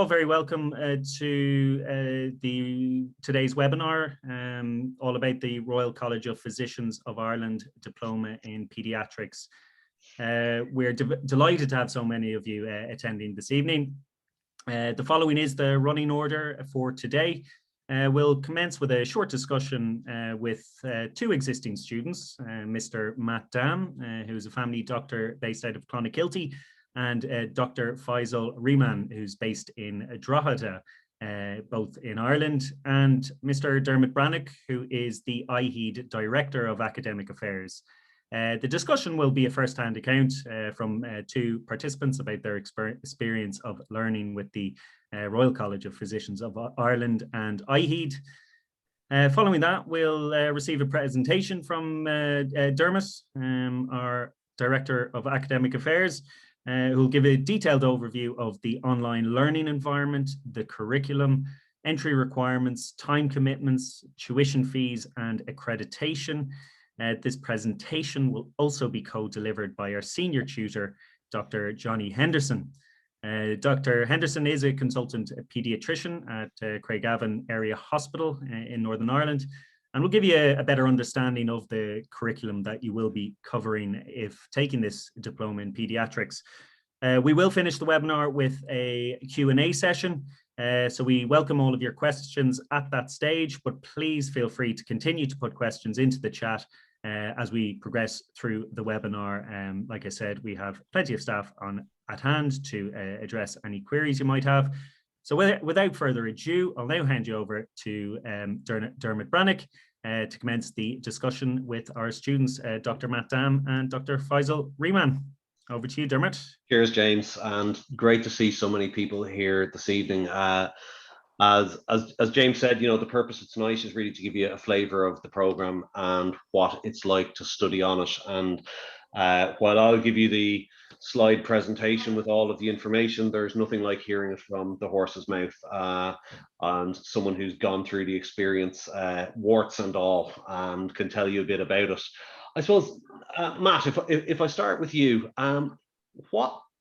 Very welcome to today's webinar, all about the Royal College of Physicians of Ireland Diploma in Paediatrics. We're delighted to have so many of you attending this evening. The following is the running order for today. We'll commence with a short discussion with two existing students, Mr. Matt Dam, who's a family doctor based out of Clonakilty, and Dr. Faisal Rehman, who's based in Drogheda, both in Ireland, and Mr. Dermot Brannock, who is the iheed Director of Academic Affairs. The discussion will be a first-hand account from two participants about their experience of learning with the Royal College of Physicians of Ireland and iheed. Following that, we'll receive a presentation from Dermot, our Director of Academic Affairs, who'll give a detailed overview of the online learning environment, the curriculum, entry requirements, time commitments, tuition fees, and accreditation. This presentation will also be co-delivered by our senior tutor, Dr. Johnny Henderson. Dr. Henderson is a consultant paediatrician at Craigavon Area Hospital in Northern Ireland, and will give you a better understanding of the curriculum that you will be covering if taking this diploma in paediatrics. We will finish the webinar with a Q&A session, so we welcome all of your questions at that stage, but please feel free to continue to put questions into the chat as we progress through the webinar. Like I said, we have plenty of staff at hand to address any queries you might have. So without further ado, I'll now hand you over to Dermot Brannock to commence the discussion with our students, Dr. Matt Dam and Dr. Faisal Rehman. Over to you, Dermot. Cheers, James, and great to see so many people here this evening. As James said, you know, the purpose of tonight is really to give you a flavour of the programme and what it's like to study on it. And while I'll give you the slide presentation with all of the information, there's nothing like hearing it from the horse's mouth and someone who's gone through the experience, warts and all, and can tell you a bit about it. I suppose, Matt, if I start with you,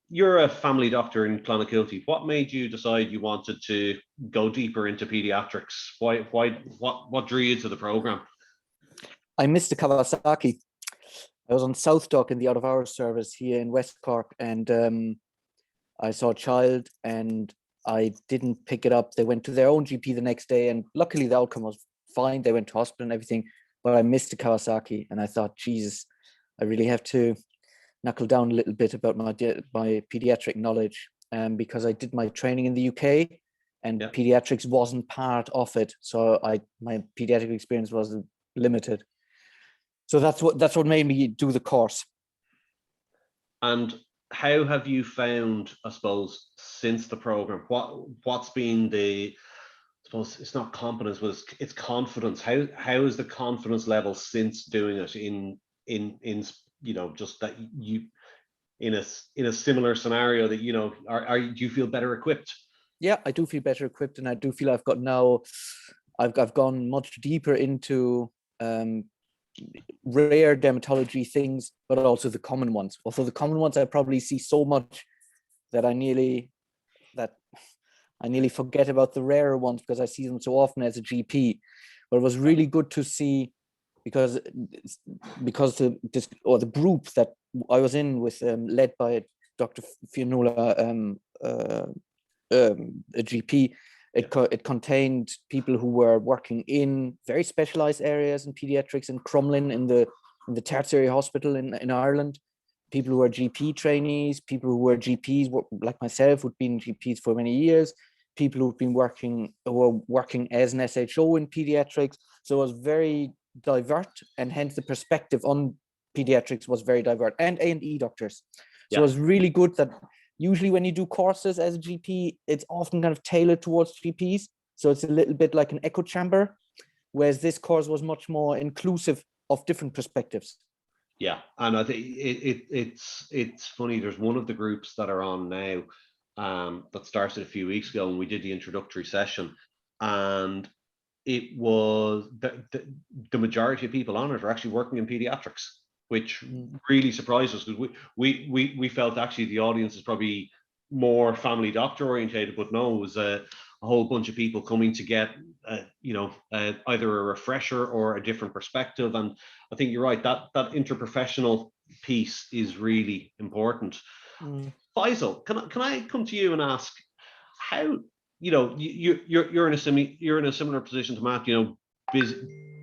you're a family doctor in Clonakilty. What made you decide you wanted to go deeper into paediatrics? What drew you to the programme? I missed the Kawasaki. I was on South Dock in the out-of-hours service here in West Cork, and I saw a child and I didn't pick it up. They went to their own GP the next day, and luckily the outcome was fine. They went to hospital and everything, but I missed the Kawasaki, and I thought, Jesus, I really have to knuckle down a little bit about my pediatric knowledge, because I did my training in the UK, and pediatrics wasn't part of it, so my pediatric experience was limited. So that's what made me do the course. And how have you found, I suppose, since the program? What's been the, I suppose it's not competence, but it's confidence. How is the confidence level since doing it in you know, just that you in a similar scenario that, you know, do you feel better equipped? Yeah, I do feel better equipped, and I do feel I've gone much deeper into rare dermatology things, but also the common ones. Although the common ones I probably see so much that I nearly forget about the rarer ones because I see them so often as a GP. But it was really good to see, because the group that I was in with, led by Dr. Fionnuala, a GP, it contained people who were working in very specialized areas in pediatrics in Crumlin, in the tertiary hospital in Ireland, people who were GP trainees, people who were GPs like myself, who'd been GPs for many years, people who were working as an SHO in pediatrics. So it was very divert, and hence the perspective on pediatrics was very divert, and A&E doctors. So it was really good that usually when you do courses as a GP, it's often kind of tailored towards GPs. So it's a little bit like an echo chamber, whereas this course was much more inclusive of different perspectives. Yeah, and I think it's funny. There's one of the groups that are on now that started a few weeks ago, and we did the introductory session, and it was the majority of people on it are actually working in pediatrics, which really surprised us, because we felt actually the audience is probably more family doctor orientated, but no, it was a whole bunch of people coming to get, either a refresher or a different perspective. And I think you're right, that interprofessional piece is really important. Faisal, can I come to you and ask how, you're in a similar position to Matt,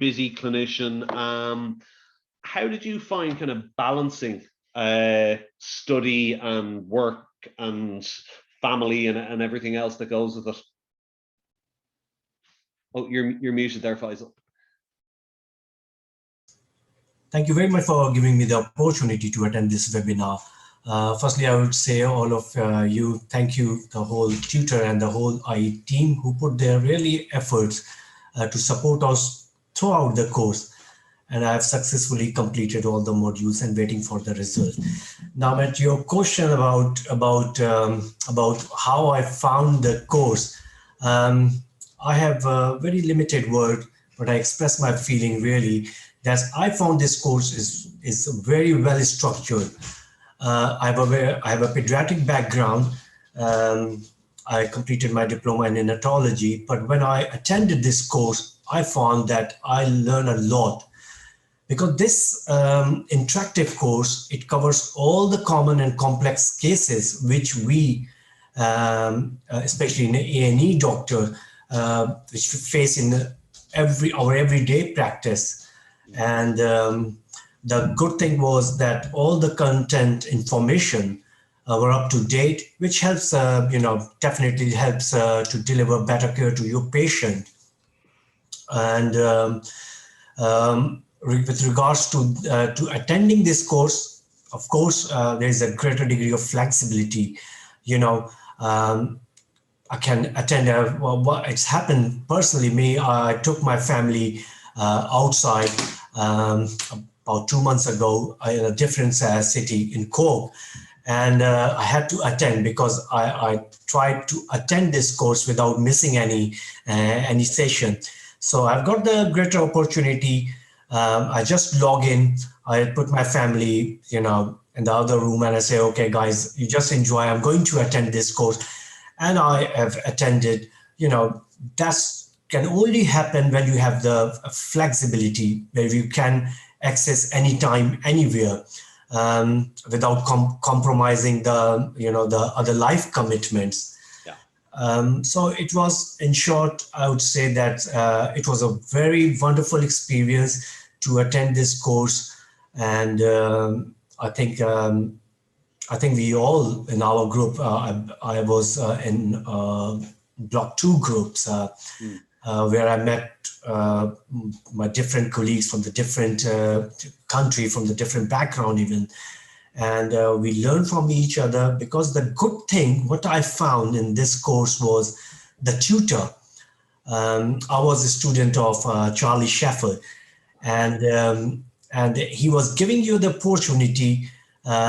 busy clinician. How did you find kind of balancing study and work and family and everything else that goes with it? Oh, you're muted there, Faisal. Thank you very much for giving me the opportunity to attend this webinar. Firstly, I would say all of you, thank you, the whole tutor and the whole IE team who put their really efforts to support us throughout the course. And I have successfully completed all the modules and waiting for the result. Now, at your question about how I found the course, I have a very limited word, but I express my feeling really that I found this course is very well structured. I have a pediatric background. I completed my diploma in neonatology, but when I attended this course, I found that I learned a lot. Because this interactive course, it covers all the common and complex cases which we, especially in A&E doctor, which we face in our everyday practice. And the good thing was that all the content information were up to date, which helps, definitely helps to deliver better care to your patient. And with regards to attending this course, of course, there is a greater degree of flexibility. I can attend, it's happened personally, I took my family outside about 2 months ago in a different city in Cork. And I had to attend because I tried to attend this course without missing any session. So I've got the greater opportunity. I just log in, I put my family, in the other room, and I say, okay, guys, you just enjoy. I'm going to attend this course. And I have attended, that can only happen when you have the flexibility where you can access anytime, anywhere, without compromising the other life commitments. So it was, in short, I would say that it was a very wonderful experience to attend this course. And I think we all in our group, I was in block 2 groups where I met my different colleagues from the different country, from the different background even. And we learn from each other, because the good thing, what I found in this course was the tutor. I was a student of Charlie Sheffer, and he was giving you the opportunity.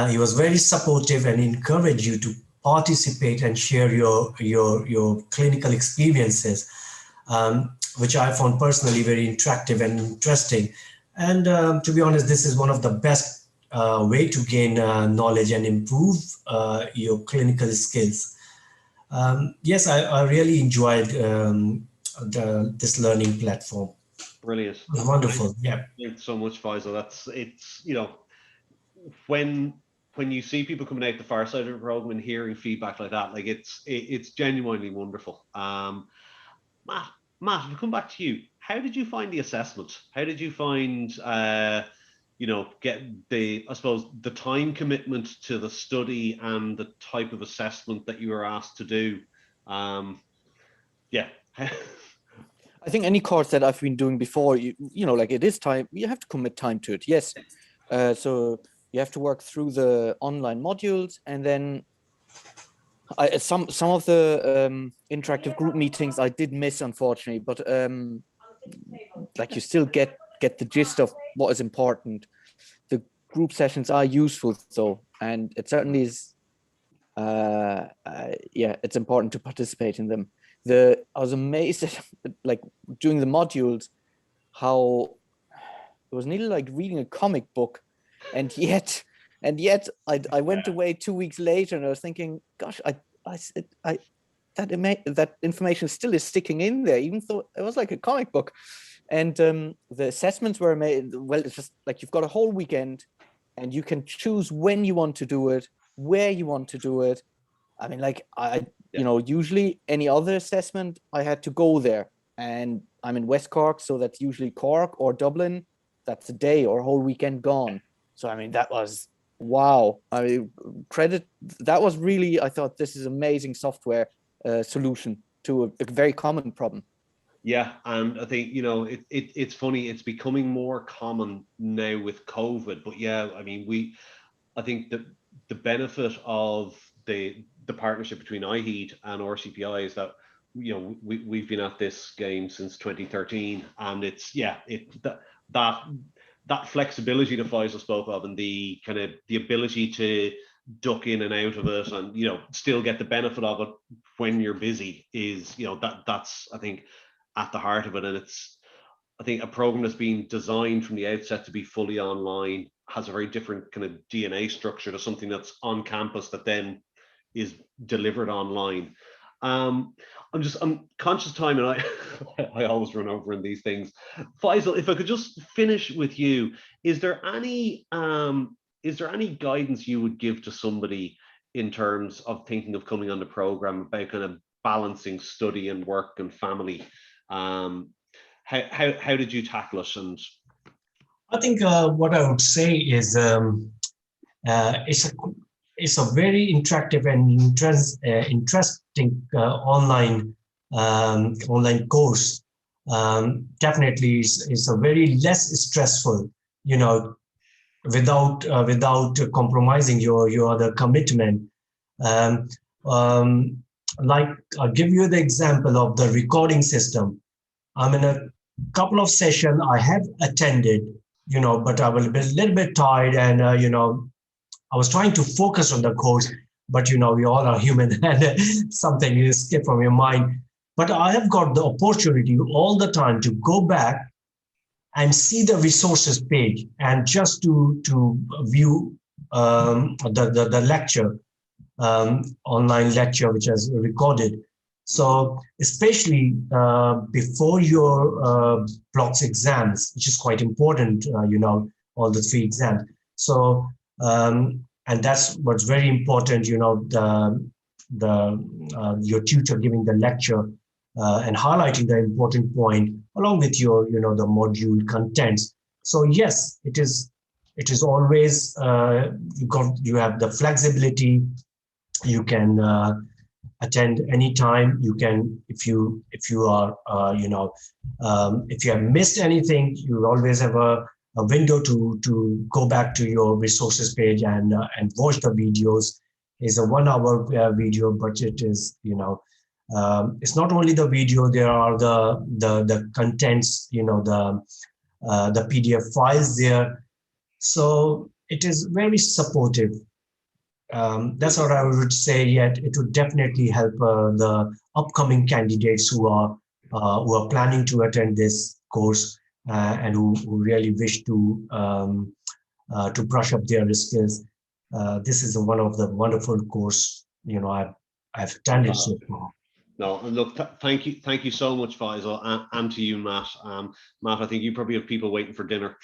He was very supportive and encouraged you to participate and share your clinical experiences, which I found personally very interactive and interesting. And to be honest, this is one of the best way to gain knowledge and improve your clinical skills. Yes, I really enjoyed this learning platform. Brilliant. It was wonderful. Yeah. Thanks so much, Faisal. It's when you see people coming out the far side of the program and hearing feedback like that, like it's genuinely wonderful. Matt, we'll come back to you. How did you find the assessment? How did you find get the time commitment to the study and the type of assessment that you were asked to do? I think any course that I've been doing before, like it is time, you have to commit time to it. Yes. So you have to work through the online modules, and then some of the interactive group meetings I did miss, unfortunately, but like you still get the gist of what is important. The group sessions are useful though, and it certainly is, it's important to participate in them. I was amazed at, like, doing the modules, how it was nearly like reading a comic book, and yet I went away 2 weeks later and I was thinking, gosh, that information still is sticking in there, even though it was like a comic book. And the assessments were made, well, it's just like you've got a whole weekend and you can choose when you want to do it, where you want to do it. I mean, like you know, usually any other assessment, I had to go there, and I'm in West Cork, so that's usually Cork or Dublin. That's a day or a whole weekend gone. So, I mean, that was, wow. I mean, that was really, I thought this is amazing software solution to a very common problem. Yeah, and I think, you know, it's funny, it's becoming more common now with COVID, but yeah, I mean, I think that the benefit of the partnership between iheed and RCPI is that, you know, we've been at this game since 2013, and it's, yeah, that flexibility that Faisal spoke of, and the kind of the ability to duck in and out of it, and, you know, still get the benefit of it when you're busy is, you know, that's I think at the heart of it. And it's, I think, a program that's been designed from the outset to be fully online has a very different kind of DNA structure to something that's on campus that then is delivered online. I'm conscious of time, and I always run over in these things. Faisal, if I could just finish with you, is there any guidance you would give to somebody in terms of thinking of coming on the program about kind of balancing study and work and family? How did you tackle it? And I think what I would say is it's a very interactive and interesting online course. Definitely, is a very less stressful, you know, without compromising your other commitment. Like, I'll give you the example of the recording system. I'm in a couple of sessions I have attended, you know, but I was a little bit tired, and you know, I was trying to focus on the course, but, you know, we all are human and something will skip from your mind. But I have got the opportunity all the time to go back and see the resources page, and just to view the lecture, online lecture, which is recorded. So especially before your blocks exams, which is quite important, you know, all the 3 exams. So and that's what's very important, you know, your tutor giving the lecture and highlighting the important point along with your, you know, the module contents. So yes, it is always you have the flexibility. You can attend anytime. You can, if you are you know, if you have missed anything, you always have a window to go back to your resources page and watch the videos. It's a 1-hour video, but it is, you know, it's not only the video. There are the contents, you know, the PDF files there. So it is very supportive. That's what I would say. Yet it would definitely help the upcoming candidates who are planning to attend this course and who really wish to brush up their skills. This is one of the wonderful course, you know, I've attended so far. No, and look, thank you so much, Faisal, and to you, Matt. Matt, I think you probably have people waiting for dinner.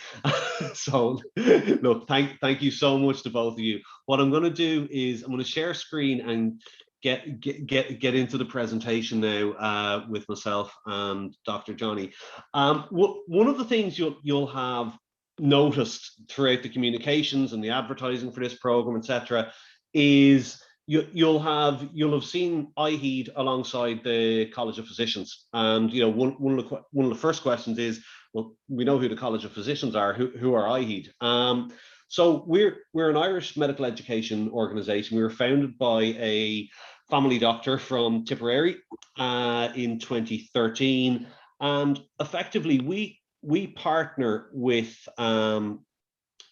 So, look, thank you so much to both of you. What I'm going to do is I'm going to share screen and get into the presentation now with myself and Dr. Johnny. One of the things you'll have noticed throughout the communications and the advertising for this program, etc., is you'll have seen iheed alongside the College of Physicians, and, you know, one of the first questions is, well, we know who the College of Physicians are. Who are iheed? So we're an Irish medical education organisation. We were founded by a family doctor from Tipperary in 2013, and effectively we partner with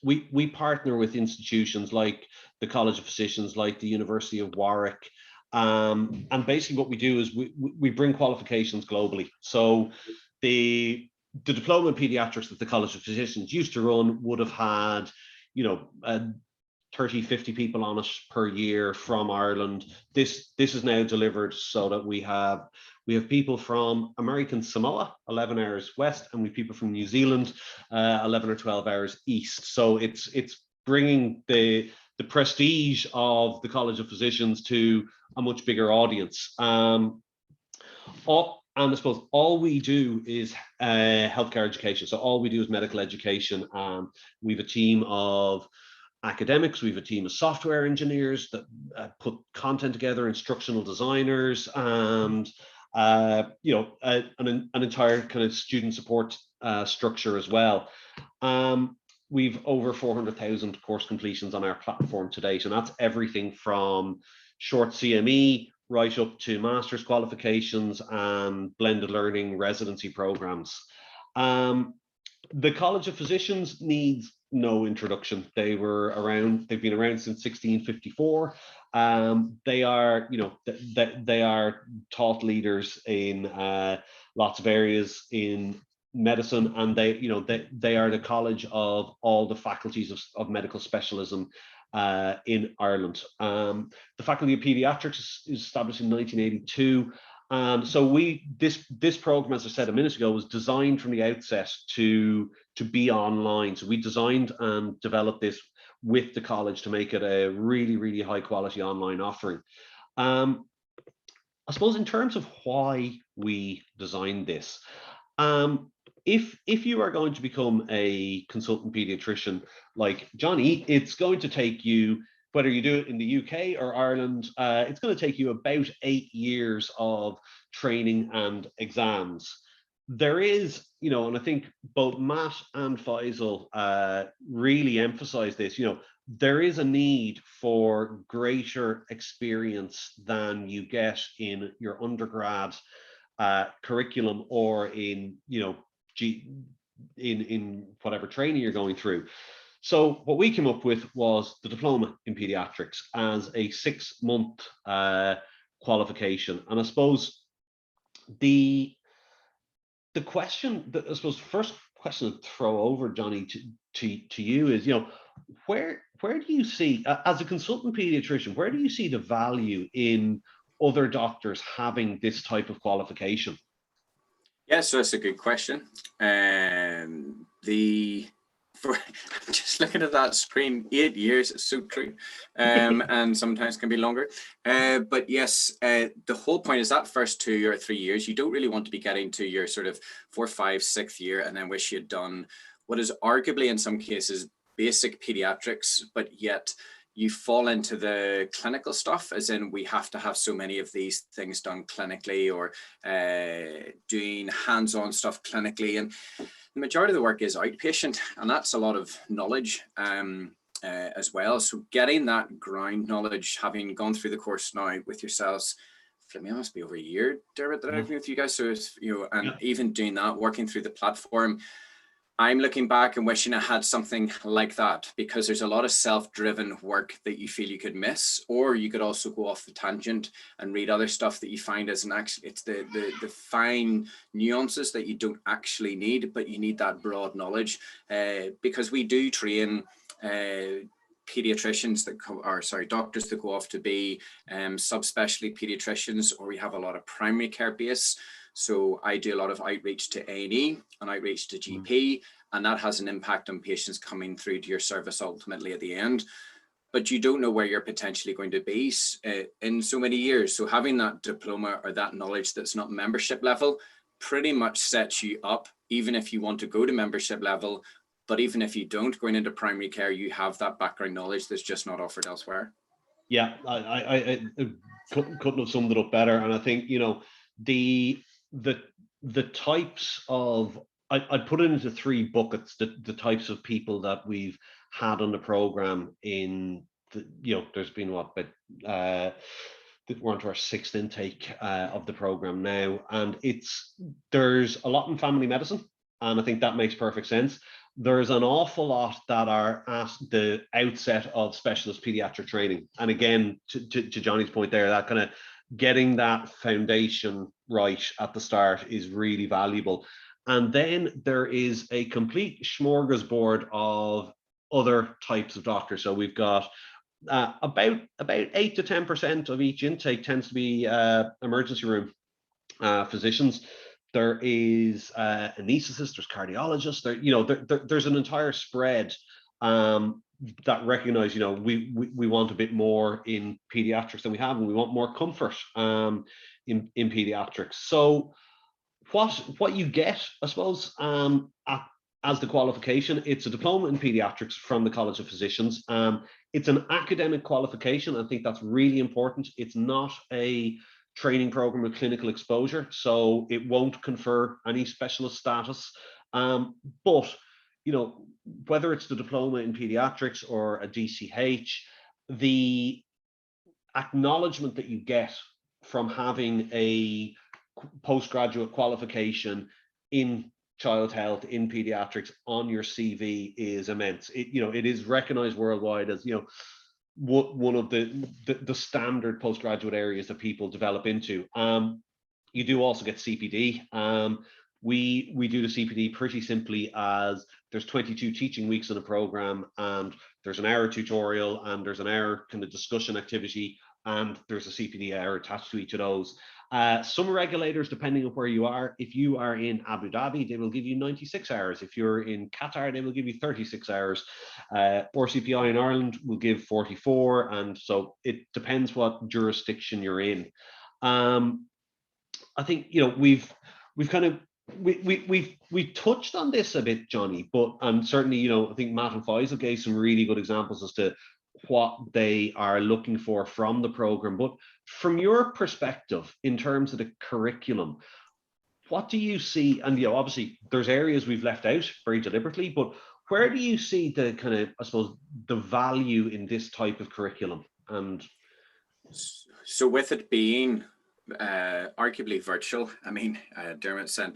we partner with institutions like the College of Physicians, like the University of Warwick, and basically what we do is we bring qualifications globally. So the diploma in paediatrics that the College of Physicians used to run would have had, you know, 30, 50 people on it per year from Ireland. This is now delivered so that we have people from American Samoa, 11 hours west, and we have people from New Zealand, 11 or 12 hours east. So it's bringing the prestige of the College of Physicians to a much bigger audience. And I suppose all we do is healthcare education. So all we do is medical education. We have a team of academics, we have a team of software engineers that put content together, instructional designers, and an entire kind of student support structure as well. We've over 400,000 course completions on our platform to date, and that's everything from short CME right up to master's qualifications and blended learning residency programs. The College of Physicians needs no introduction. They've been around since 1654. They are, they are thought leaders in lots of areas in medicine, and they are the college of all the faculties of medical specialism in Ireland. The Faculty of Paediatrics is established in 1982. So this program, as I said a minute ago, was designed from the outset to be online. So we designed and developed this with the college to make it a really, really high quality online offering. I suppose in terms of why we designed this, if you are going to become a consultant pediatrician like Johnny, it's going to take you, whether you do it in the UK or Ireland, it's going to take you about 8 years of training and exams. There is, and I think both Matt and Faisal really emphasize this, there is a need for greater experience than you get in your undergrad curriculum or in, in whatever training you're going through. So what we came up with was the Diploma in Paediatrics as a 6-month qualification. And I suppose the question that first question to throw over, Johnny, to you is, where do you see, as a consultant pediatrician, where do you see the value in other doctors having this type of qualification? Yeah, so that's a good question. Just looking at that screen, 8 years is so true, and sometimes can be longer. But yes, the whole point is that first 2 or 3 years, you don't really want to be getting to your sort of 4th, 5th, 6th year and then wish you'd done what is arguably in some cases basic pediatrics, but yet you fall into the clinical stuff, as in we have to have so many of these things done clinically or doing hands-on stuff clinically. And the majority of the work is outpatient, and that's a lot of knowledge as well. So getting that ground knowledge, having gone through the course now with yourselves, for me, it must be over a year, Dermot, that I've been with you guys. So it's, even doing that, working through the platform, I'm looking back and wishing I had something like that, because there's a lot of self-driven work that you feel you could miss, or you could also go off the tangent and read other stuff that you find isn't actually, it's the fine nuances that you don't actually need, but you need that broad knowledge, because we do train pediatricians doctors that go off to be subspecialty pediatricians, or we have a lot of primary care base. So I do a lot of outreach to A&E and outreach to GP, and that has an impact on patients coming through to your service ultimately at the end. But you don't know where you're potentially going to be in so many years. So having that diploma or that knowledge that's not membership level pretty much sets you up, even if you want to go to membership level. But even if you don't, going into primary care, you have that background knowledge that's just not offered elsewhere. Yeah, I couldn't have summed it up better. And I think, the types of, I'd put it into 3 buckets, the types of people that we've had on the program in there's been we're onto our 6th intake of the program now, and there's a lot in family medicine, and I think that makes perfect sense. There's an awful lot that are at the outset of specialist pediatric training, and again, to Johnny's point there, that kind of getting that foundation right at the start is really valuable. And then there is a complete smorgasbord of other types of doctors. So we've got about 8 to 10% of each intake tends to be emergency room physicians. There is anesthetists, there's cardiologists, there's an entire spread that recognize, we want a bit more in pediatrics than we have, and we want more comfort in pediatrics. So what you get, I suppose, as the qualification, it's a diploma in pediatrics from the College of Physicians. It's an academic qualification. I think that's really important. It's not a training program with clinical exposure, so it won't confer any specialist status. But whether it's the diploma in pediatrics or a DCH, the acknowledgement that you get from having a postgraduate qualification in child health, in pediatrics, on your CV is immense. It is recognized worldwide as one of the standard postgraduate areas that people develop into. You do also get CPD. We do the CPD pretty simply as there's 22 teaching weeks in a program, and there's an hour tutorial, and there's an hour kind of discussion activity, and there's a CPD hour attached to each of those. Some regulators, depending on where you are, if you are in Abu Dhabi, they will give you 96 hours. If you're in Qatar, they will give you 36 hours. RCPI in Ireland will give 44, and so it depends what jurisdiction you're in. I think we've touched on this a bit, Johnny, and certainly I think Matt and Faisal gave some really good examples as to what they are looking for from the program. But from your perspective, in terms of the curriculum, what do you see? And obviously there's areas we've left out very deliberately, but where do you see the kind of, I suppose, the value in this type of curriculum? And so with it being arguably virtual, I mean, Dermot sat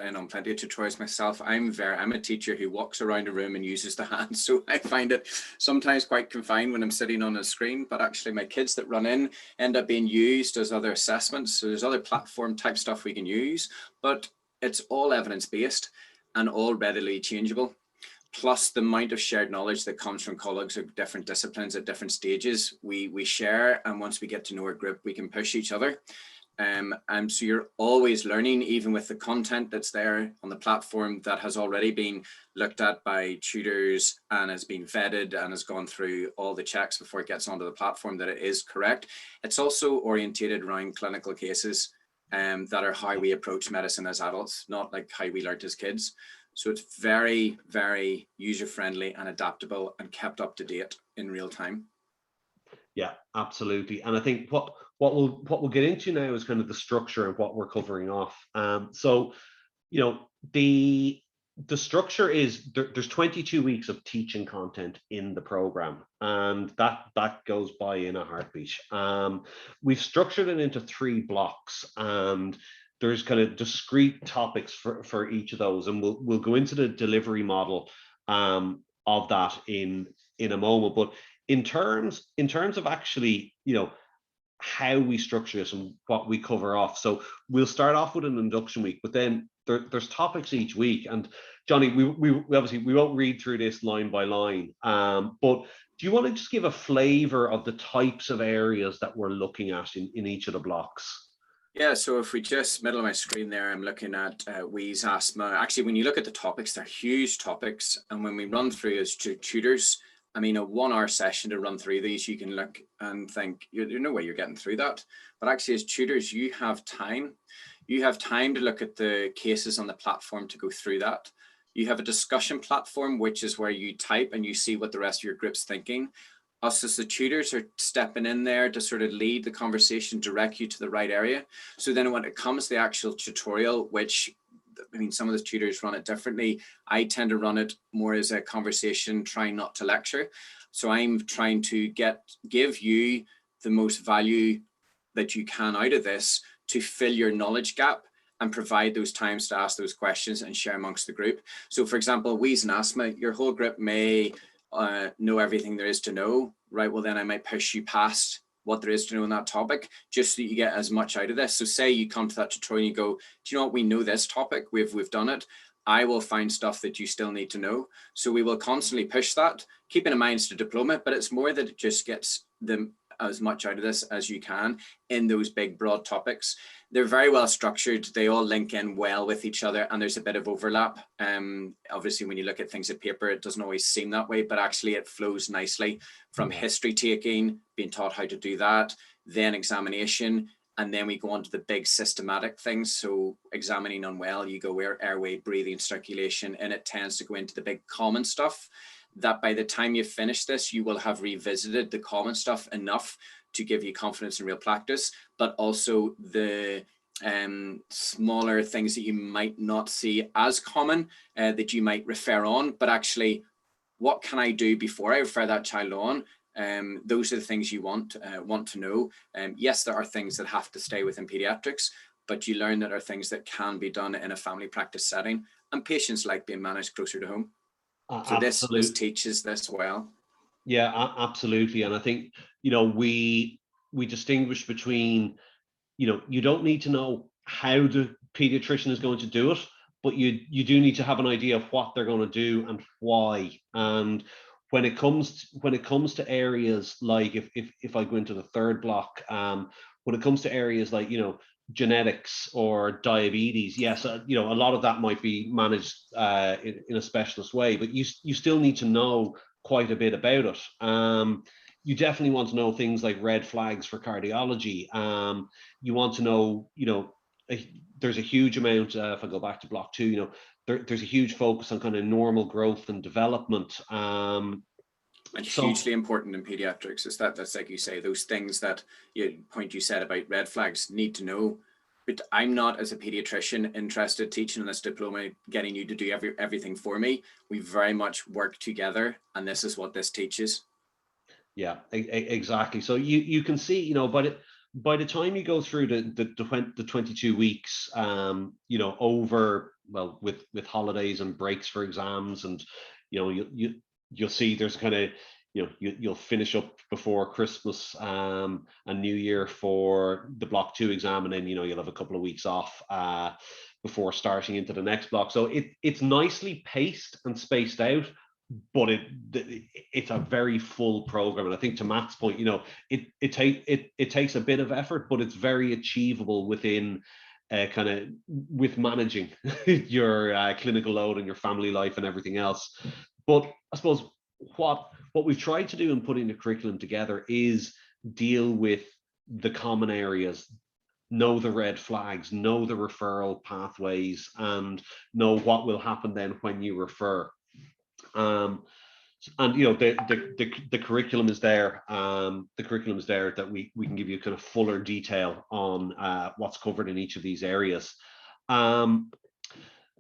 in on plenty of tutorials myself. I'm a teacher who walks around a room and uses the hands, so I find it sometimes quite confined when I'm sitting on a screen, but actually my kids that run in end up being used as other assessments. So there's other platform type stuff we can use, but it's all evidence-based and all readily changeable. Plus the amount of shared knowledge that comes from colleagues of different disciplines at different stages, we share, and once we get to know our group, we can push each other. And so you're always learning, even with the content that's there on the platform that has already been looked at by tutors and has been vetted and has gone through all the checks before it gets onto the platform that it is correct. It's also orientated around clinical cases that are how we approach medicine as adults, not like how we learned as kids. So it's very, very user-friendly and adaptable and kept up to date in real time. Yeah, absolutely. And I think what we'll get into now is kind of the structure and what we're covering off. So, the structure is there's 22 weeks of teaching content in the program, and that goes by in a heartbeat. We've structured it into 3 blocks, and there's kind of discrete topics for each of those, and we'll go into the delivery model of that in a moment. But in terms of actually how we structure this and what we cover off, so we'll start off with an induction week, but then there's topics each week. And Johnny, we obviously we won't read through this line by line, but do you want to just give a flavor of the types of areas that we're looking at in each of the blocks? Yeah, so if we just middle of my screen there, I'm looking at wheeze, asthma. Actually, when you look at the topics, they're huge topics. And when we run through as tutors, I mean, a 1-hour session to run through these, you can look and think, there's no way you're getting through that. But actually, as tutors, you have time. You have time to look at the cases on the platform to go through that. You have a discussion platform, which is where you type and you see what the rest of your group's thinking. Us as the tutors are stepping in there to sort of lead the conversation, direct you to the right area. So then when it comes to the actual tutorial, which, I mean, some of the tutors run it differently. I tend to run it more as a conversation, trying not to lecture. So I'm trying to give you the most value that you can out of this to fill your knowledge gap and provide those times to ask those questions and share amongst the group. So for example, wheeze and asthma, your whole group may know everything there is to know, right? Well, then I might push you past what there is to know on that topic, just so that you get as much out of this. So say you come to that tutorial and you go, do you know what, we know this topic, we've done it. I will find stuff that you still need to know. So we will constantly push that, keeping in mind it's the diploma, but it's more that it just gets them as much out of this as you can in those big broad topics. They're very well structured. They all link in well with each other, and there's a bit of overlap. Obviously, when you look at things at paper, it doesn't always seem that way, but actually it flows nicely from history taking, being taught how to do that, then examination, and then we go on to the big systematic things. So examining unwell, you go airway, breathing, circulation, and it tends to go into the big common stuff that by the time you finish this, you will have revisited the common stuff enough to give you confidence in real practice, but also the smaller things that you might not see as common that you might refer on, but actually, what can I do before I refer that child on? Those are the things you want to know. Yes, there are things that have to stay within pediatrics, but you learn that there are things that can be done in a family practice setting, and patients like being managed closer to home. So this teaches this well. Yeah, absolutely. And I think, you know, we distinguish between, you know, you don't need to know how the pediatrician is going to do it, but you do need to have an idea of what they're going to do and why. And when it comes to areas like, if I go into the third block, when it comes to areas like, you know, genetics or diabetes, yes, you know, a lot of that might be managed in a specialist way, but you still need to know quite a bit about it. You definitely want to know things like red flags for cardiology. You want to know, you know, there's a huge amount, if I go back to block 2, you know, there's a huge focus on kind of normal growth and development. And hugely important in pediatrics is that's like you say, those things that you said about red flags need to know. But I'm not, as a pediatrician, interested teaching in this diploma, getting you to do everything for me. We very much work together, and this is what this teaches. Yeah, exactly. So you can see, you know, by the time you go through the 22 weeks, you know, over, well, with holidays and breaks for exams, and you know, you'll see there's kind of, you know, you'll finish up before Christmas and New Year for the block 2 exam, and then, you know, you'll have a couple of weeks off before starting into the next block. So it's nicely paced and spaced out, but it's a very full program. And I think to Matt's point, you know, it takes a bit of effort, but it's very achievable within kind of with managing your clinical load and your family life and everything else. But I suppose what we've tried to do in putting the curriculum together is deal with the common areas, know the red flags, know the referral pathways, and know what will happen then when you refer. And you know, the curriculum is there. The curriculum is there that we can give you kind of fuller detail on what's covered in each of these areas.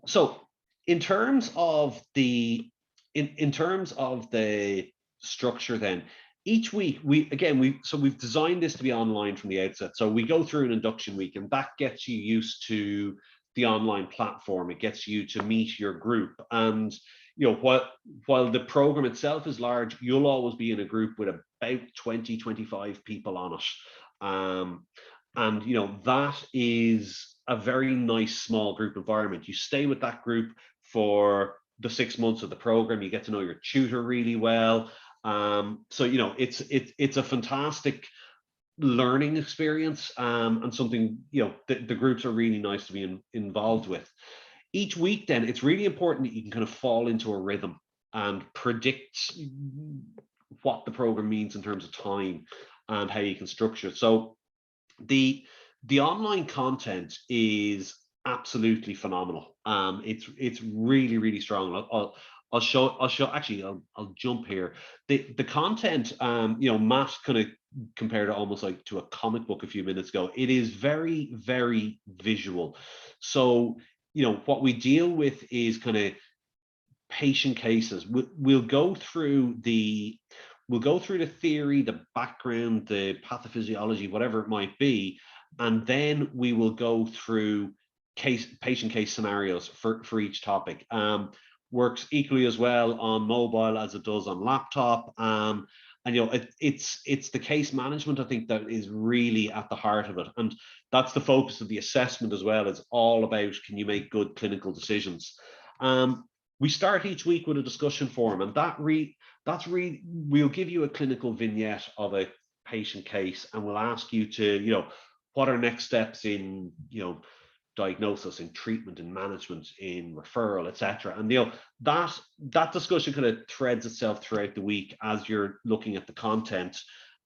So in terms of the structure, then each week we've designed this to be online from the outset. So we go through an induction week, and that gets you used to the online platform. It gets you to meet your group, and you know, while the program itself is large, you'll always be in a group with about 20-25 people on it. And you know, that is a very nice small group environment. You stay with that group for the 6 months of the program. You get to know your tutor really well. So you know, it's a fantastic learning experience, and something, you know, the groups are really nice to be involved with. Each week, then, it's really important that you can kind of fall into a rhythm and predict what the program means in terms of time and how you can structure it. So the online content is absolutely phenomenal. It's really, really strong. I'll show. Actually, I'll jump here. The content, you know, Matt kind of compared it almost like to a comic book a few minutes ago. It is very, very visual. So you know, what we deal with is kind of patient cases. We'll go through the theory, the background, the pathophysiology, whatever it might be, and then we will go through patient case scenarios for each topic. Works equally as well on mobile as it does on laptop. And you know, it's the case management, I think, that is really at the heart of it, and that's the focus of the assessment as well. It's all about, can you make good clinical decisions? We start each week with a discussion forum, and we'll give you a clinical vignette of a patient case, and we'll ask you to, what are next steps in, diagnosis, in treatment, in management, in referral, etc. And that discussion kind of threads itself throughout the week as you're looking at the content.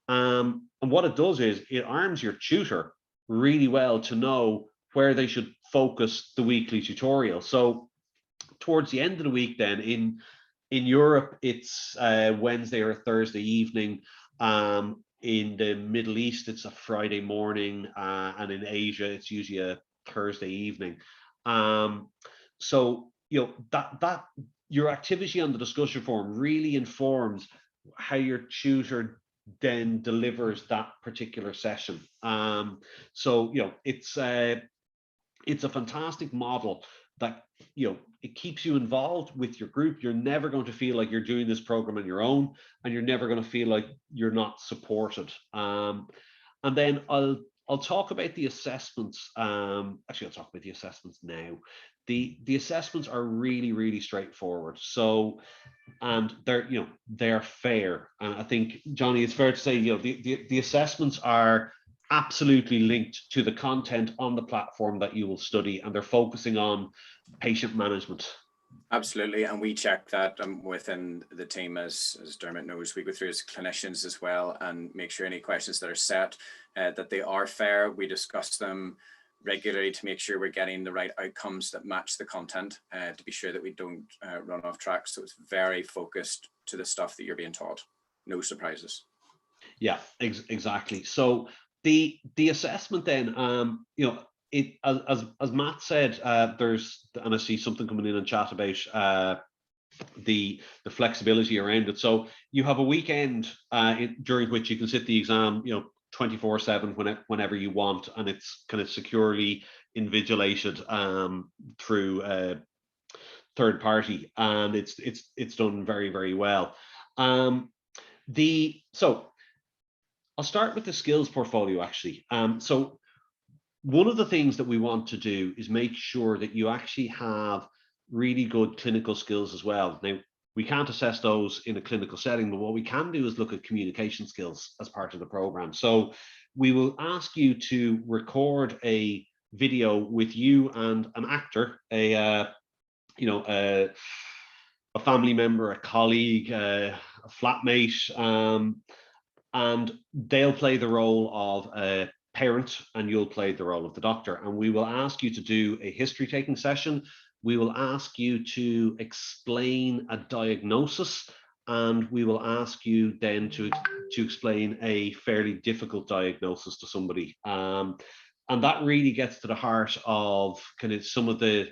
And what it does is it arms your tutor really well to know where they should focus the weekly tutorial. So towards the end of the week, then in Europe, it's Wednesday or Thursday evening. In the Middle East, it's a Friday morning, and in Asia, it's usually a Thursday evening. So that your activity on the discussion forum really informs how your tutor then delivers that particular session. So it's a fantastic model that it keeps you involved with your group. You're never going to feel like you're doing this program on your own, and you're never going to feel like you're not supported. And then I'll talk about the assessments. Actually, I'll talk about the assessments now. The assessments are really, really straightforward. So, and they're fair. And I think, Johnny, it's fair to say, the assessments are absolutely linked to the content on the platform that you will study, and they're focusing on patient management. Absolutely, and we check that within the team, as Dermot knows, we go through as clinicians as well and make sure any questions that are set, that they are fair. We discuss them regularly to make sure we're getting the right outcomes that match the content, to be sure that we don't run off track. So it's very focused to the stuff that you're being taught. No surprises. Yeah, exactly. So the assessment then, it as Matt said, there's, and I see something coming in chat about the flexibility around it. So you have a weekend during which you can sit the exam, 24/7 whenever you want, and it's kind of securely invigilated through third party, and it's done very, very well. So I'll start with the skills portfolio, actually. So one of the things that we want to do is make sure that you actually have really good clinical skills as well. Now, we can't assess those in a clinical setting, but what we can do is look at communication skills as part of the program. So we will ask you to record a video with you and an actor, a family member, a colleague, a flatmate, and they'll play the role of a parent and you'll play the role of the doctor. And we will ask you to do a history taking session. We will ask you to explain a diagnosis, and we will ask you then to explain a fairly difficult diagnosis to somebody. And that really gets to the heart of kind of some of the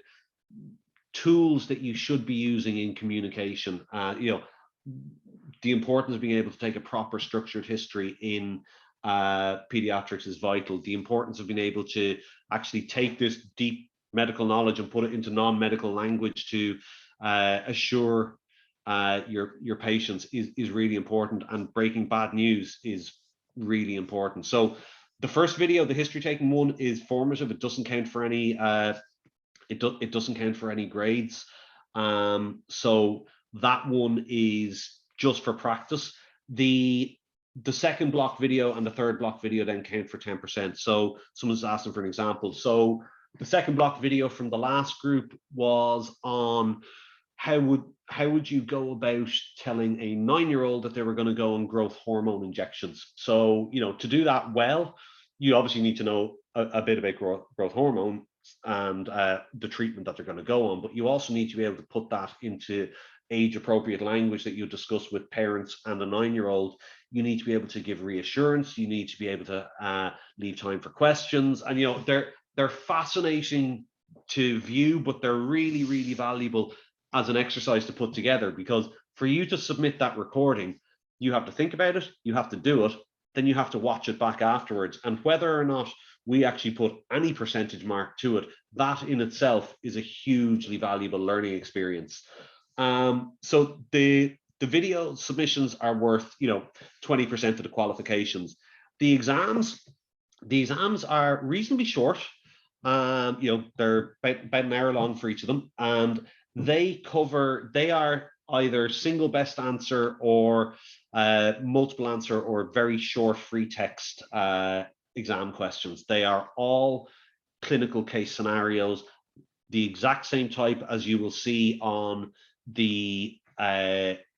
tools that you should be using in communication. The importance of being able to take a proper structured history in pediatrics is vital. The importance of being able to actually take this deep medical knowledge and put it into non-medical language to assure your patients is really important, and breaking bad news is really important. So the first video, the history taking one, is formative. It doesn't count for any it doesn't count for any grades. So that one is just for practice. The second block video and the third block video then count for 10%. So someone's asking for an example. So the second block video from the last group was on how would you go about telling a 9-year-old that they were going to go on growth hormone injections. So to do that well, you obviously need to know a bit about growth hormone and the treatment that they're going to go on, but you also need to be able to put that into age appropriate language that you discuss with parents and a 9-year-old. You need to be able to give reassurance. You need to be able to leave time for questions, and they're fascinating to view, but they're really, really valuable as an exercise to put together, because for you to submit that recording, you have to think about it, you have to do it, then you have to watch it back afterwards. And whether or not we actually put any percentage mark to it, that in itself is a hugely valuable learning experience. So the video submissions are worth 20% of the qualifications. The exams are reasonably short. They're about an hour long for each of them, and They are either single best answer or multiple answer or very short free text exam questions. They are all clinical case scenarios, the exact same type as you will see on the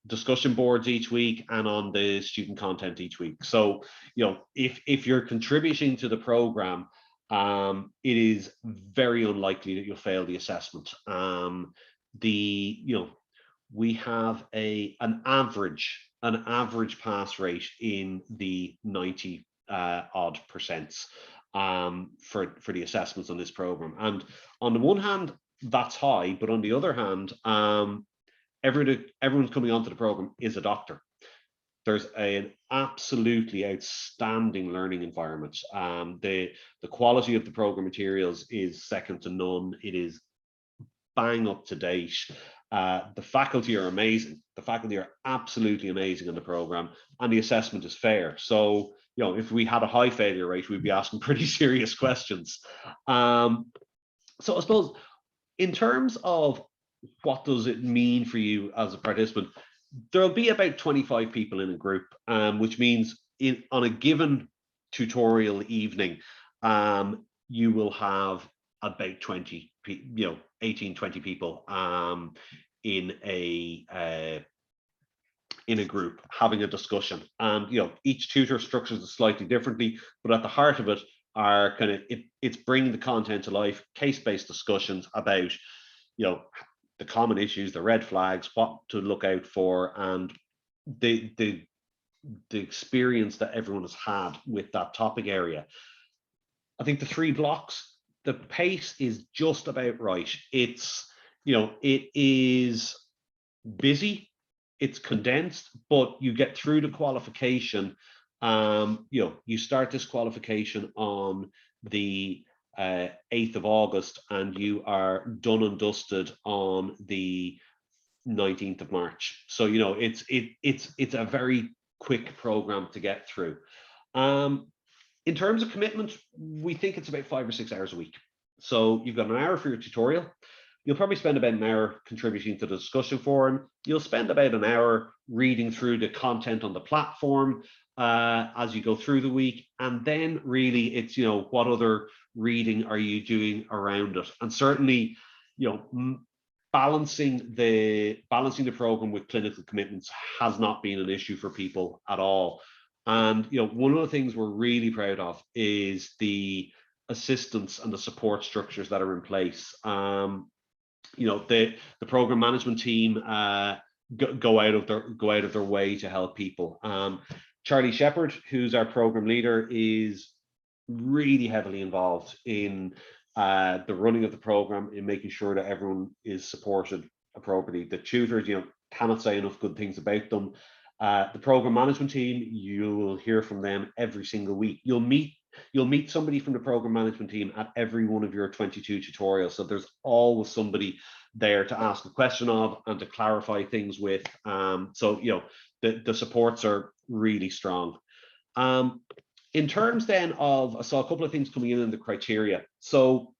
discussion boards each week and on the student content each week. So, you know, if you're contributing to the program, it is very unlikely that you'll fail the assessment. We have an average pass rate in the 90 odd percents for the assessments on this program. And on the one hand, that's high, but on the other hand, everyone's coming onto the program is a doctor. There's an absolutely outstanding learning environment. The quality of the program materials is second to none. It is bang up to date. The faculty are amazing. The faculty are absolutely amazing in the program, and the assessment is fair. So, you know, if we had a high failure rate, we'd be asking pretty serious questions. So I suppose in terms of what does it mean for you as a participant, there'll be about 25 people in a group, which means on a given tutorial evening, you will have about 18, 20 people in a group having a discussion. And, you know, each tutor structures it slightly differently, but at the heart of it are it's bringing the content to life, case-based discussions about, you know, the common issues, the red flags, what to look out for, and the experience that everyone has had with that topic area. I think the 3 blocks, the pace is just about right. It's, you know, it is busy, it's condensed, but you get through the qualification. You know, you start this qualification on the 8th of August, and you are done and dusted on the 19th of March. So, you know, it's a very quick program to get through. In terms of commitment, we think it's about 5 or 6 hours a week. So you've got an hour for your tutorial. You'll probably spend about an hour contributing to the discussion forum. You'll spend about an hour reading through the content on the platform as you go through the week. And then really it's, you know, what other reading are you doing around it? And certainly, you know, balancing the program with clinical commitments has not been an issue for people at all. And, you know, one of the things we're really proud of is the assistance and the support structures that are in place. You know, the program management team go out of their way to help people. Charlie Shepherd, who's our program leader, is really heavily involved in the running of the program, in making sure that everyone is supported appropriately. The tutors, you know, cannot say enough good things about them. The program management team, you will hear from them every single week. You'll meet somebody from the program management team at every one of your 22 tutorials. So there's always somebody there to ask a question of and to clarify things with. So, you know, the supports are really strong. In terms then of, I saw a couple of things coming in the criteria. So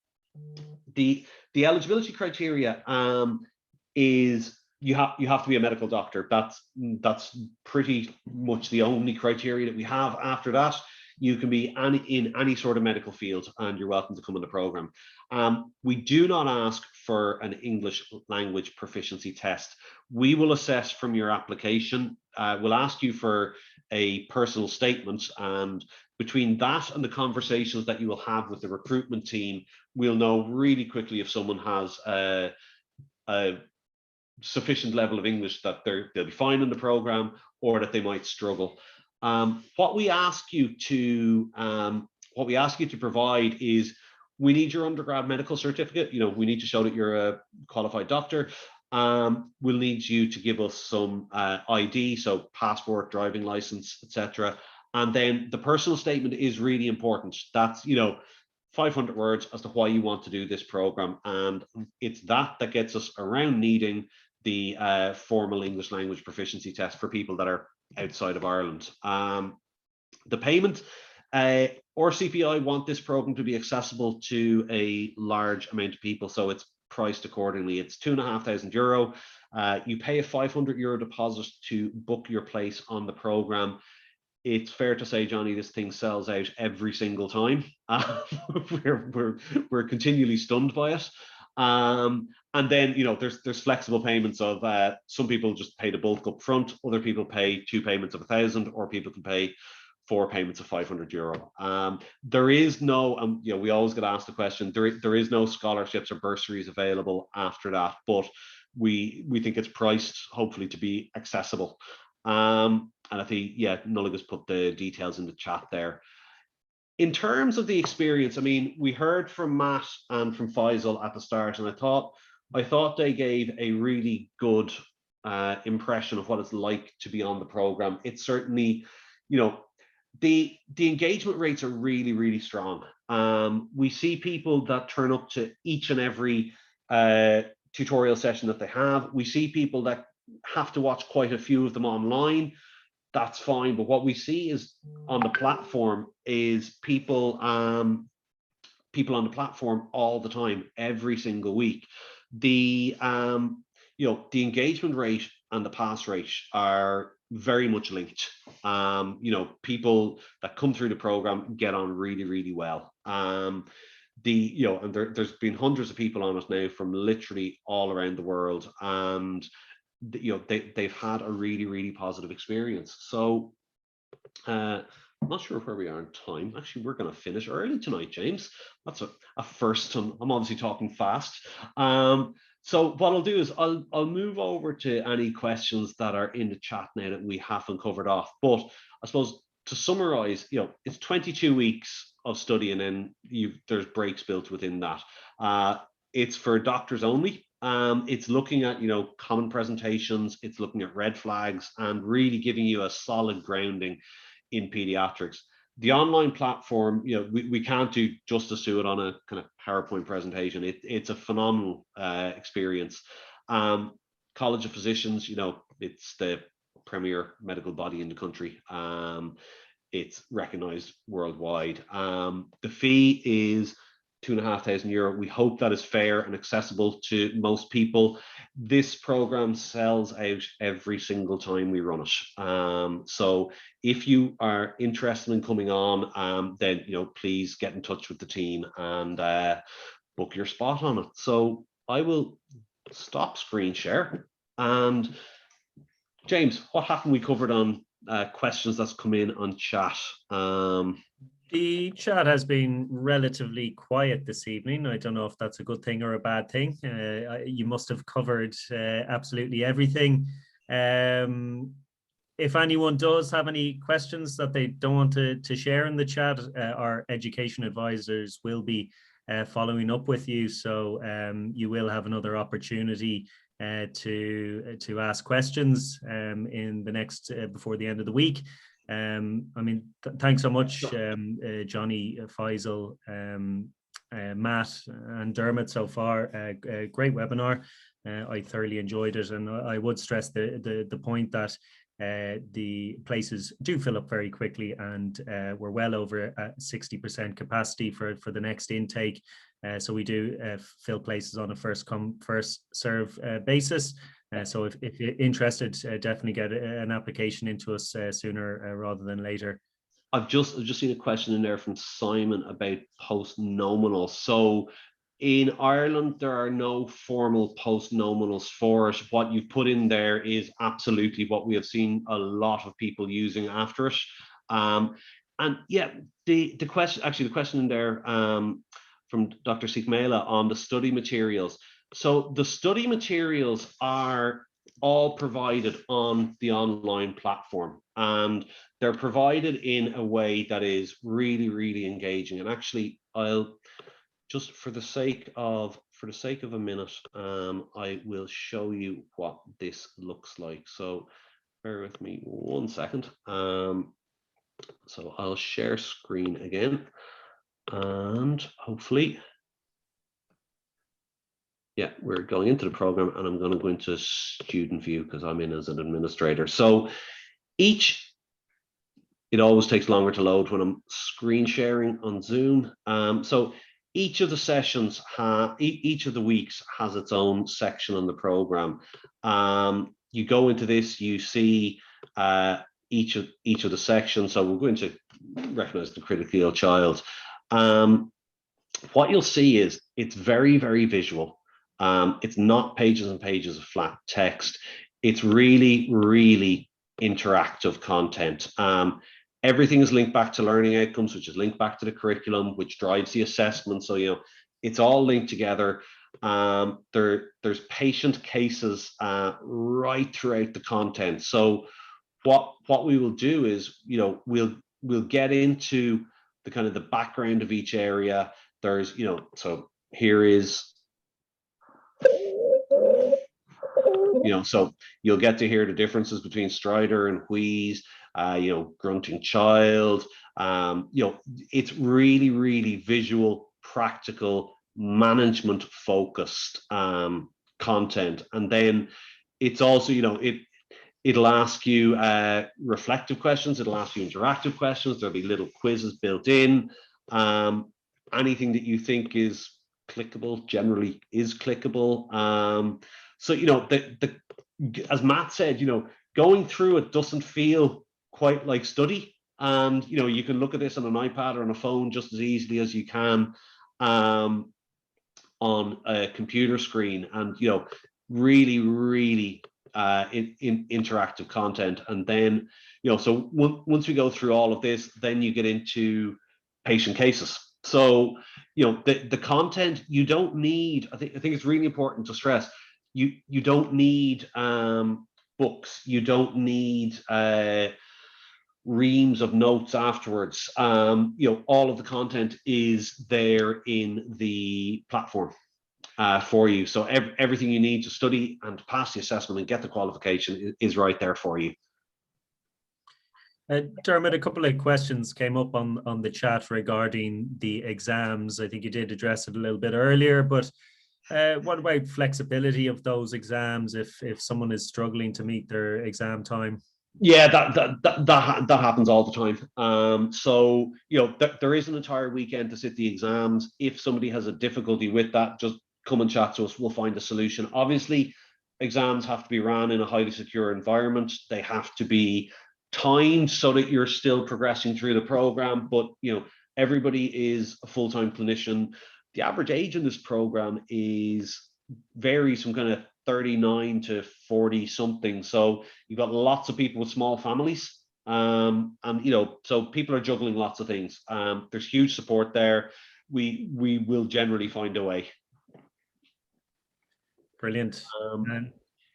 the eligibility criteria is you have to be a medical doctor. That's pretty much the only criteria that we have. After that, you can be in any sort of medical field, and you're welcome to come on the program. We do not ask for an English language proficiency test. We will assess from your application. We'll ask you for a personal statement, and between that and the conversations that you will have with the recruitment team, we'll know really quickly if someone has a sufficient level of English that they'll be fine in the program, or that they might struggle. What we ask you to provide is, we need your undergrad medical certificate. You know, we need to show that you're a qualified doctor. We'll need you to give us some ID, so passport, driving license, etc. And then the personal statement is really important. That's, you know, 500 words as to why you want to do this program, and it's that gets us around needing the formal English language proficiency test for people that are outside of Ireland. The payment, RCPI want this program to be accessible to a large amount of people, so it's priced accordingly. It's €2,500. You pay a €500 deposit to book your place on the program. It's fair to say, Johnny, this thing sells out every single time. We're continually stunned by it. And then, you know, there's flexible payments of some people just pay the bulk up front, other people pay 2 payments of 1,000, or people can pay 4 payments of €500. There is no, you know, we always get asked the question, there is no scholarships or bursaries available after that, but we think it's priced hopefully to be accessible. And I think, yeah, Nulligus put the details in the chat there. In terms of the experience, I mean, we heard from Matt and from Faisal at the start, and I thought they gave a really good impression of what it's like to be on the program. It's certainly, you know, the engagement rates are really, really strong. We see people that turn up to each and every tutorial session that they have. We see people that have to watch quite a few of them online. That's fine, but what we see is on the platform is people on the platform all the time, every single week. The you know, the engagement rate and the pass rate are very much linked. You know, people that come through the program get on really, really well. You know, and there's been hundreds of people on it now from literally all around the world, and you know, they've had a really, really positive experience. So I'm not sure where we are in time. Actually, we're going to finish early tonight, James. That's a first. I'm obviously talking fast. So what I'll do is I'll move over to any questions that are in the chat now that we haven't covered off. But I suppose to summarize, you know, it's 22 weeks of study, and then there's breaks built within that. It's for doctors only. It's looking at, you know, common presentations, it's looking at red flags, and really giving you a solid grounding in pediatrics. The online platform, you know, we can't do justice to it on a kind of PowerPoint presentation. It's a phenomenal experience. College of Physicians, you know, it's the premier medical body in the country. It's recognized worldwide. The fee is €2,500. We hope that is fair and accessible to most people. This program sells out every single time we run it. So if you are interested in coming on, then, you know, please get in touch with the team and book your spot on it. So I will stop screen share. And James, what happened? We covered on questions that's come in on chat. The chat has been relatively quiet this evening. I don't know if that's a good thing or a bad thing. You must have covered absolutely everything. If anyone does have any questions that they don't want to share in the chat, our education advisors will be following up with you. So you will have another opportunity to ask questions in the next before the end of the week. I mean, thanks so much, Johnny, Faisal, Matt and Dermot so far. Great webinar. I thoroughly enjoyed it, and I would stress the point that the places do fill up very quickly, and we're well over 60% capacity for the next intake. So we do fill places on a first come, first serve basis. So if you're interested, definitely get an application into us sooner rather than later. I've just seen a question in there from Simon about post-nominal. So in Ireland, there are no formal post-nominals for it. What you've put in there is absolutely what we have seen a lot of people using after it. And yeah, the question in there from Dr. Sikmela on the study materials. So the study materials are all provided on the online platform, and they're provided in a way that is really, really engaging. And actually, I'll just for the sake of a minute, I will show you what this looks like. So bear with me 1 second. So I'll share screen again, and hopefully, yeah, we're going into the program, and I'm going to go into student view because I'm in as an administrator. So it always takes longer to load when I'm screen sharing on Zoom. So each of the sessions, each of the weeks has its own section on the program. You go into this, you see each of the sections. So we're going to recognize the critically ill child. What you'll see is it's very, very visual. It's not pages and pages of flat text. It's really, really interactive content. Everything is linked back to learning outcomes, which is linked back to the curriculum, which drives the assessment. So, you know, it's all linked together. There's patient cases right throughout the content. So what we will do is, you know, we'll get into the kind of the background of each area. There's, you know, so here is, you know, so you'll get to hear the differences between stridor and wheeze, you know, grunting child. You know, it's really, really visual, practical, management focused content. And then it's also, you know, it'll ask you reflective questions, it'll ask you interactive questions, there'll be little quizzes built in. Anything that you think is clickable generally is clickable. So, you know, as Matt said, you know, going through it doesn't feel quite like study. And, you know, you can look at this on an iPad or on a phone just as easily as you can on a computer screen. And, you know, really, really interactive content. And then, you know, so once we go through all of this, then you get into patient cases. So, you know, the content, you don't need, I think it's really important to stress, you don't need books, you don't need reams of notes afterwards. You know, all of the content is there in the platform for you. So everything you need to study and to pass the assessment and get the qualification is right there for you. Dermot, a couple of questions came up on the chat regarding the exams. I think you did address it a little bit earlier, but what about flexibility of those exams if someone is struggling to meet their exam time? Yeah, that happens all the time. So, you know, there is an entire weekend to sit the exams. If somebody has a difficulty with that, just come and chat to us. We'll find a solution. Obviously, exams have to be run in a highly secure environment. They have to be timed so that you're still progressing through the program. But, you know, everybody is a full-time clinician. The average age in this program varies from kind of 39 to 40 something. So you've got lots of people with small families. And, you know, so people are juggling lots of things. There's huge support there. We will generally find a way. Brilliant.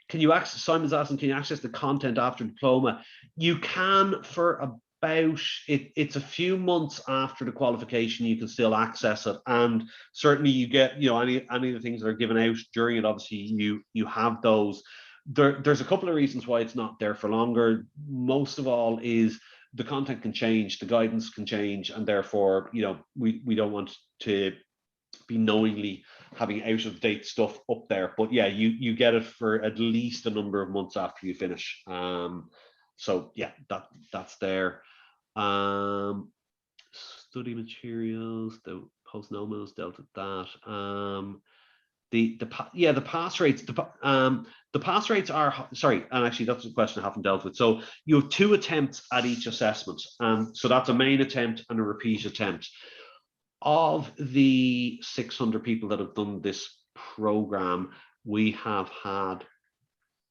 Can you access, Simon's asking, can you access the content after diploma? You can for about, it's a few months after the qualification, you can still access it. And certainly you get, you know, any of the things that are given out during it, obviously you have those. There's a couple of reasons why it's not there for longer. Most of all is the content can change, the guidance can change, and therefore, you know, we don't want to be knowingly having out of date stuff up there. But yeah, you get it for at least a number of months after you finish. So yeah, that's there. Study materials, the post-nomos dealt with that. The pass rates, the pass rates are, sorry, and actually that's a question I haven't dealt with. So you have 2 attempts at each assessment. So that's a main attempt and a repeat attempt. Of the 600 people that have done this program, we have had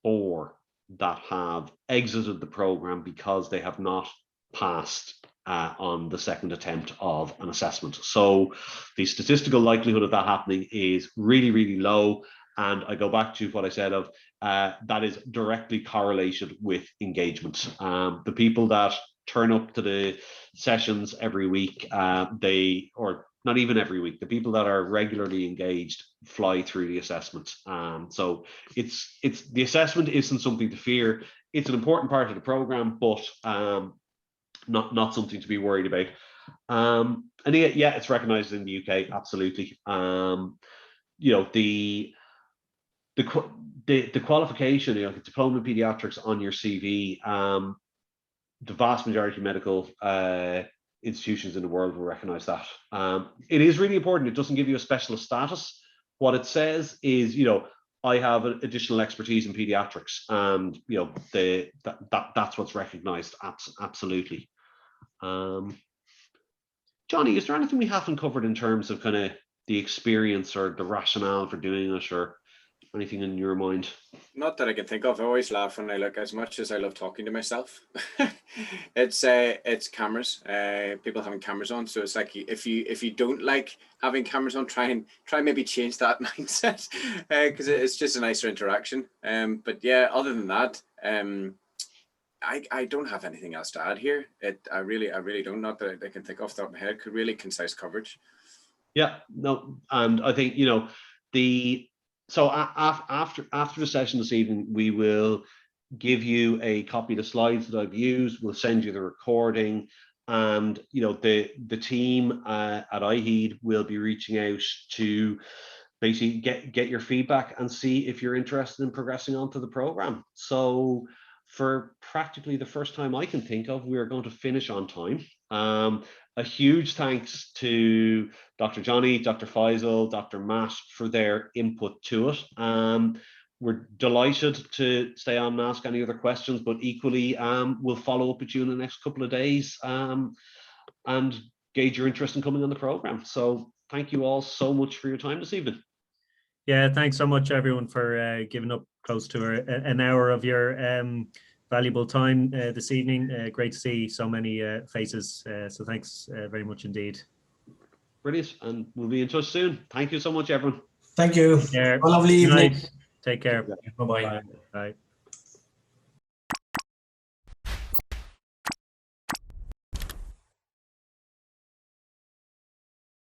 4 that have exited the program because they have not passed on the second attempt of an assessment. So the statistical likelihood of that happening is really, really low. And I go back to what I said of that is directly correlated with engagement. The people that turn up to the sessions every week, or not even every week, the people that are regularly engaged fly through the assessment. So it's the assessment isn't something to fear. It's an important part of the program, but not something to be worried about. And yeah, it's recognized in the UK, absolutely. You know, the qualification, you know, Diploma in Paediatrics on your CV, the vast majority of medical institutions in the world will recognize that. It is really important. It doesn't give you a specialist status. What it says is, I have an additional expertise in pediatrics, and that's what's recognized. Absolutely. Johnny, is there anything we haven't covered in terms of kind of the experience or the rationale for doing it, or anything in your mind? Not that I can think of. I always laugh when I look, as much as I love talking to myself. It's cameras, people having cameras on. So it's like, if you don't like having cameras on, try maybe change that mindset, because it's just a nicer interaction. But yeah, other than that, I don't have anything else to add here. I really don't. Not that I can think off the top of my head. Really concise coverage. Yeah, no, and I think so after the session this evening, we will give you a copy of the slides that I've used. We'll send you the recording, and the team at iheed will be reaching out to basically get your feedback and see if you're interested in progressing onto the program. So for practically the first time I can think of, we are going to finish on time. A huge thanks to Dr. Johnny, Dr. Faisal, Dr. Matt for their input to it. We're delighted to stay on and ask any other questions, but equally we'll follow up with you in the next couple of days and gauge your interest in coming on the program. So thank you all so much for your time this evening. Yeah, thanks so much everyone for giving up close to an hour of your valuable time this evening. Great to see so many faces. So thanks very much indeed. Brilliant, and we'll be in touch soon. Thank you so much, everyone. Thank you. Take care. Have a lovely evening. Take care. Bye-bye. Bye. Bye.